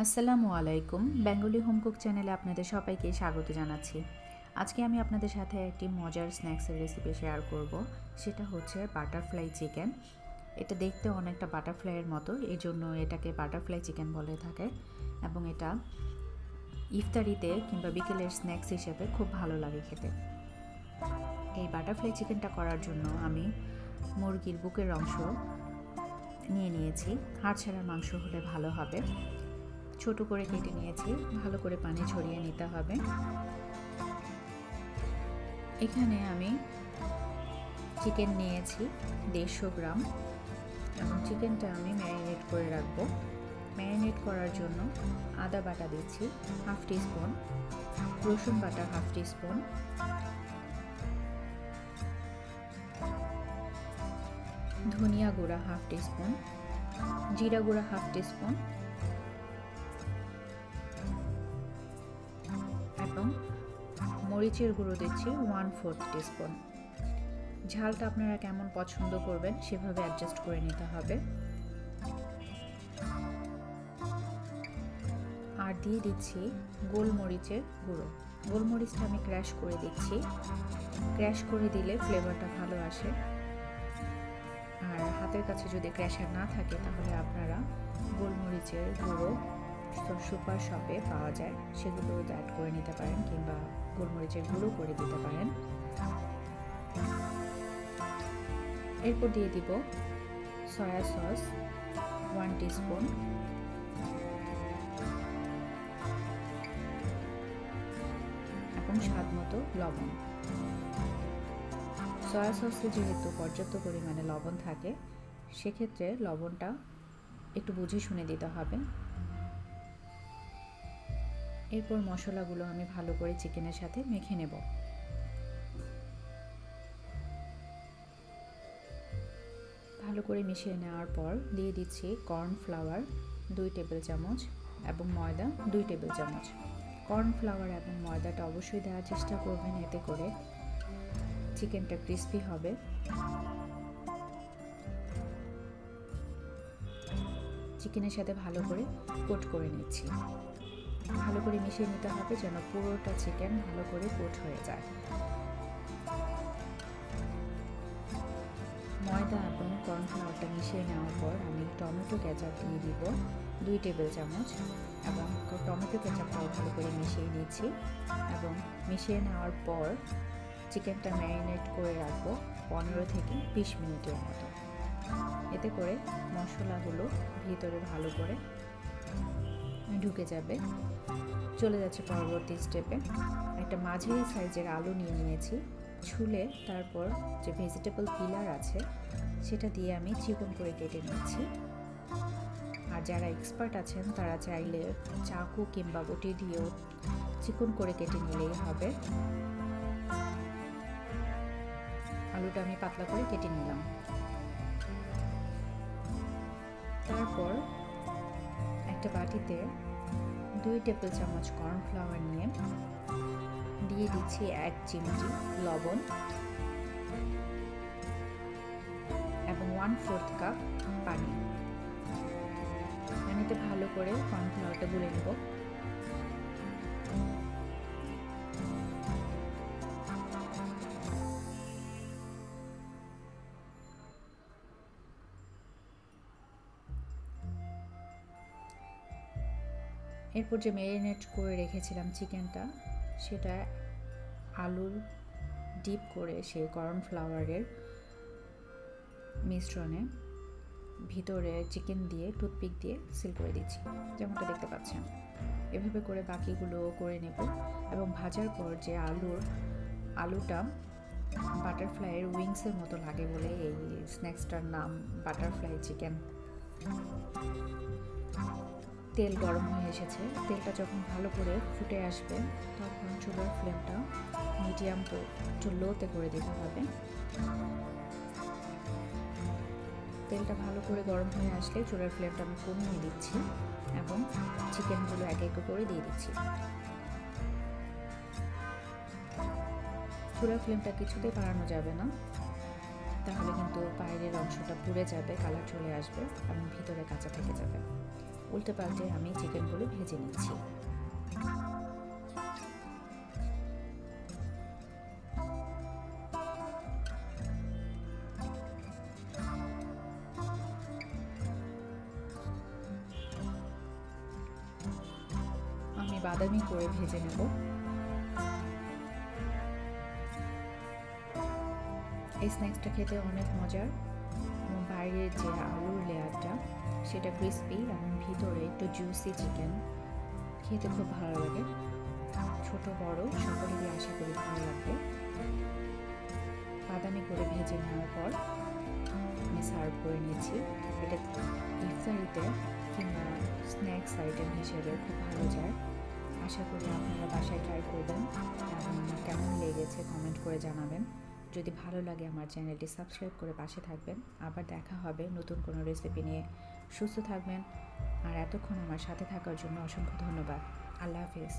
আসসালামু আলাইকুম। Bengali home cook চ্যানেলে আপনাদের সবাইকে স্বাগত জানাচ্ছি। আজকে আমি আপনাদের সাথে একটি মজার স্ন্যাক্সের রেসিপি শেয়ার করব। সেটা হচ্ছে বাটারফ্লাই চিকেন। এটা দেখতে অনেকটা বাটারফ্লাইয়ের মতো, এই জন্য এটাকে বাটারফ্লাই চিকেন বলে থাকে এবং এটা ইফতারিতে কিংবা বিকেলের স্ন্যাক্স হিসেবে খুব ভালো লাগে খেতে। এই বাটারফ্লাই চিকেনটা করার জন্য আমি মুরগির বুকের অংশ নিয়েছি। হাড় ছাড়া মাংস হলে ভালো হবে। ছোট করে কেটে নিয়েছি, ভালো করে পানি ঝরিয়ে নিতে হবে। এখানে আমি চিকেন নিয়েছি 150 গ্রাম এবং চিকেনটা আমি ম্যারিনেট করে রাখবো। ম্যারিনেট করার জন্য আদা বাটা দিচ্ছি হাফ টিস্পুন, রসুন বাটা হাফ টিস্পুন, ধনিয়া গুঁড়া হাফ টিস্পুন, জিরা গুঁড়া হাফ টিস্পুন এবং মরিচের গুঁড়ো দিচ্ছি 1/4 টিস্পুন। ঝালটা আপনারা কেমন পছন্দ করবেন সেভাবে অ্যাডজাস্ট করে নিতে হবে। আর দিয়ে দিচ্ছি গোলমরিচের গুঁড়ো। গোলমরিচটা আমি ক্র্যাশ করে দিচ্ছি। ক্র্যাশ করে দিলে ফ্লেভারটা ভালো আসে। আর হাতের কাছে যদি ক্র্যাশার না থাকে তাহলে আপনারা গোলমরিচের গুঁড়ো সুপার শপে পাওয়া যায়, সেগুলো অ্যাড করে নিতে পারেন কিংবা গোলমরিচের গুঁড়ো করে দিতে পারেন। এরপর দিয়ে দিব সয়া সস 1 টিস্পুন, এবং স্বাদ মতো লবণ। সয়া সসে যেহেতু পর্যাপ্ত পরিমাণে লবণ থাকে, সেক্ষেত্রে লবণটা একটু বুঝে শুনে দিতে হবে। এরপর মশলাগুলো আমি ভালো করে চিকেনের সাথে মেখে নেব। ভালো করে মিশিয়ে নেওয়ার পর দিয়ে দিচ্ছি কর্নফ্লাওয়ার 2 টেবিল চামচ এবং ময়দা 2 টেবিল চামচ। কর্নফ্লাওয়ার এবং ময়দাটা অবশ্যই দেওয়ার চেষ্টা করবেন, এতে করে চিকেনটা ক্রিস্পি হবে। চিকেনের সাথে ভালো করে কোট করে নিচ্ছি। ভালো করে মিশিয়ে নিতে হবে যেন পুরোটা চিকেন ভালো করে কোট হয়ে যায়। ময়দা এবং কর্নফ্লাওয়ারটা মিশিয়ে নেওয়ার পর আমি টমেটো কেচাপ দিয়ে দিব 2 টেবিল চামচ এবং টমেটো কেচাপটাও ভালো করে মিশিয়ে নিচ্ছি। এবং মিশিয়ে নেওয়ার পর চিকেনটা ম্যারিনেট করে রাখবো 15 থেকে 20 মিনিটের মতো। এতে করে মশলাগুলো ভিতরে ভালো করে ঢুকে যাবে। চলে যাচ্ছে পরবর্তী স্টেপে। একটা মাঝারি সাইজের আলু নিয়ে নিয়েছি, ছুলে তারপর যে ভেজিটেবল পিলার আছে সেটা দিয়ে আমি চিকন করে কেটে নিচ্ছি। আর যারা এক্সপার্ট আছেন তারা চাইলে চাকু কিংবা বটি দিয়েও চিকন করে কেটে নিলেই হবে। আলুটা আমি পাতলা করে কেটে নিলাম। তারপর একটা বাটিতে 2 টেবিল চামচ কর্নফ্লাওয়ার নিয়ে দিয়ে দিচ্ছি 1 চিমটি লবণ এবং 1/4 কাপ পানি। পানিতে ভালো করে কর্নফ্লাওয়ারটা গুলে নেব। এরপর যে ম্যারিনেট করে রেখেছিলাম চিকেনটা, সেটা আলুর ডিপ করে সেই কর্নফ্লাওয়ারের মিশ্রণে ভিতরে চিকেন দিয়ে টুথপিক দিয়ে সিল করে দিচ্ছি, যেমনটা দেখতে পাচ্ছেন। এভাবে করে বাকিগুলো করে নেব এবং ভাজার পর যে আলুটা বাটারফ্লাইয়ের উইংসের মতো লাগে বলে এই স্ন্যাক্সটার নাম বাটারফ্লাই চিকেন। তেল গরম হয়ে এসেছে। তেলটা যখন ভালো করে ফুটে আসবে তখন চুলার ফ্লেমটা মিডিয়াম টু লোতে করে দিতে হবে। তেলটা ভালো করে গরম হয়ে আসলে চুলার ফ্লেমটা আমি কমিয়ে দিচ্ছি এবং চিকেনগুলো এক এক করে দিয়ে দিচ্ছি। চুলার ফ্লেমটা কিছুতেই বাড়ানো যাবে না, তাহলে কিন্তু বাইরের অংশটা পুড়ে যাবে, কালার চলে আসবে এবং ভিতরে কাঁচা থেকে যাবে। উল্টে পাল্টে আমি চিকেনগুলো ভেজে নিচ্ছি। আমি বাদামি করে ভেজে নেব। এই স্ন্যাক্সটা খেতে অনেক মজার এবং বাইরের যে আলুর লেয়ারটা সেটা ক্রিস্পি এবং ভিতরে একটু জুসি চিকেন, খেতে খুব ভালো লাগে। ছোট বড় সকলেরই আশা করি ভালো লাগবে। বাদামি করে ভেজে নেওয়ার পর আমি সার্ভ করে নিয়েছি। এটা ইফতারিতে কিংবা স্ন্যাক্স আইটেম হিসেবে খুব ভালো যায়। আশা করি আপনারা বাসায় ট্রাই করবেন এবং কেমন লেগেছে কমেন্ট করে জানাবেন। যদি ভালো লাগে আমার চ্যানেলটি সাবস্ক্রাইব করে পাশে থাকবেন। আবার দেখা হবে নতুন কোনো রেসিপি নিয়ে। সুস্থ থাকবেন আর এতক্ষণ আমার সাথে থাকার জন্য অসংখ্য ধন্যবাদ। আল্লাহ হাফেজ।